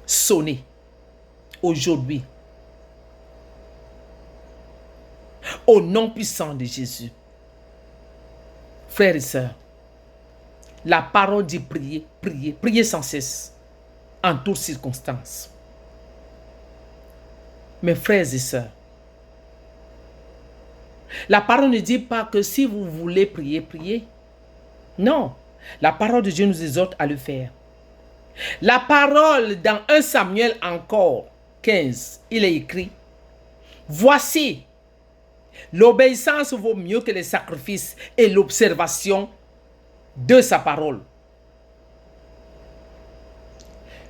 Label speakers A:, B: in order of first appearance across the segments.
A: sonner aujourd'hui. Au nom puissant de Jésus. Frères et sœurs, la parole dit prier, prier, prier sans cesse, en toutes circonstances. Mes frères et sœurs, la parole ne dit pas que si vous voulez prier, priez. Non, la parole de Dieu nous exhorte à le faire. La parole dans 1 Samuel encore 15, il est écrit, voici, l'obéissance vaut mieux que les sacrifices et l'observation de sa parole.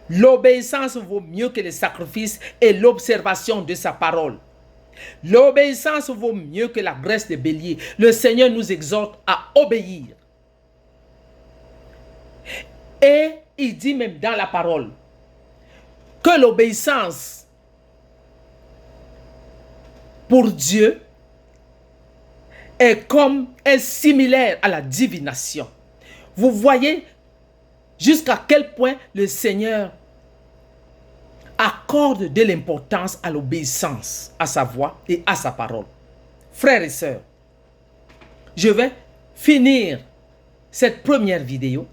A: L'obéissance vaut mieux que les sacrifices et l'observation de sa parole. L'obéissance vaut mieux que la graisse de bélier. Le Seigneur nous exhorte à obéir. Et il dit même dans la parole que l'obéissance pour Dieu est similaire à la divination. Vous voyez jusqu'à quel point le Seigneur accorde de l'importance à l'obéissance à sa voix et à sa parole. Frères et sœurs, je vais finir cette première vidéo.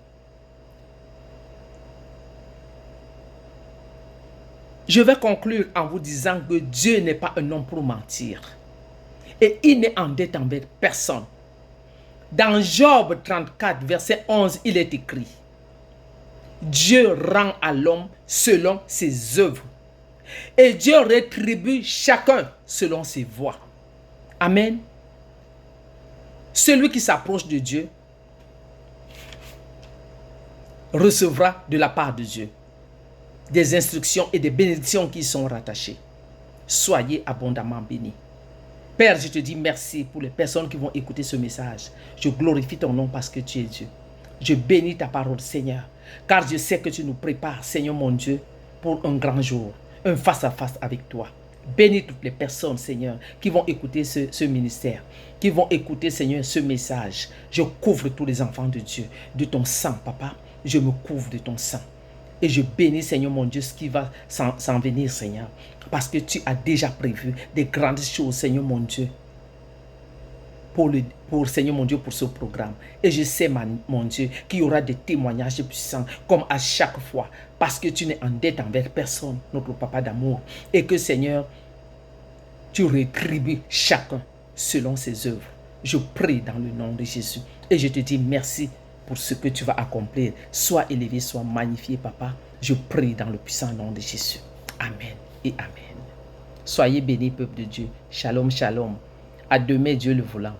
A: Je vais conclure en vous disant que Dieu n'est pas un homme pour mentir. Et il n'est en dette envers personne. Dans Job 34, verset 11, il est écrit, Dieu rend à l'homme selon ses œuvres. Et Dieu rétribue chacun selon ses voies. Amen. Celui qui s'approche de Dieu recevra de la part de Dieu des instructions et des bénédictions qui sont rattachées. Soyez abondamment bénis. Père, je te dis merci pour les personnes qui vont écouter ce message. Je glorifie ton nom parce que tu es Dieu. Je bénis ta parole, Seigneur, car je sais que tu nous prépares, Seigneur mon Dieu, pour un grand jour, un face-à-face avec toi. Bénis toutes les personnes, Seigneur, qui vont écouter ce ministère, qui vont écouter, Seigneur, ce message. Je couvre tous les enfants de Dieu, de ton sang, Papa. Je me couvre de ton sang. Et je bénis, Seigneur mon Dieu, ce qui va s'en venir, Seigneur. Parce que tu as déjà prévu des grandes choses, Seigneur mon Dieu, Seigneur mon Dieu, pour ce programme. Et je sais, mon Dieu, qu'il y aura des témoignages puissants, comme à chaque fois. Parce que tu n'es en dette envers personne, notre Papa d'amour. Et que, Seigneur, tu rétribues chacun selon ses œuvres. Je prie dans le nom de Jésus. Et je te dis merci pour ce que tu vas accomplir. Sois élevé, sois magnifié, Papa. Je prie dans le puissant nom de Jésus. Amen et Amen. Soyez bénis, peuple de Dieu. Shalom, shalom. À demain, Dieu le voulant.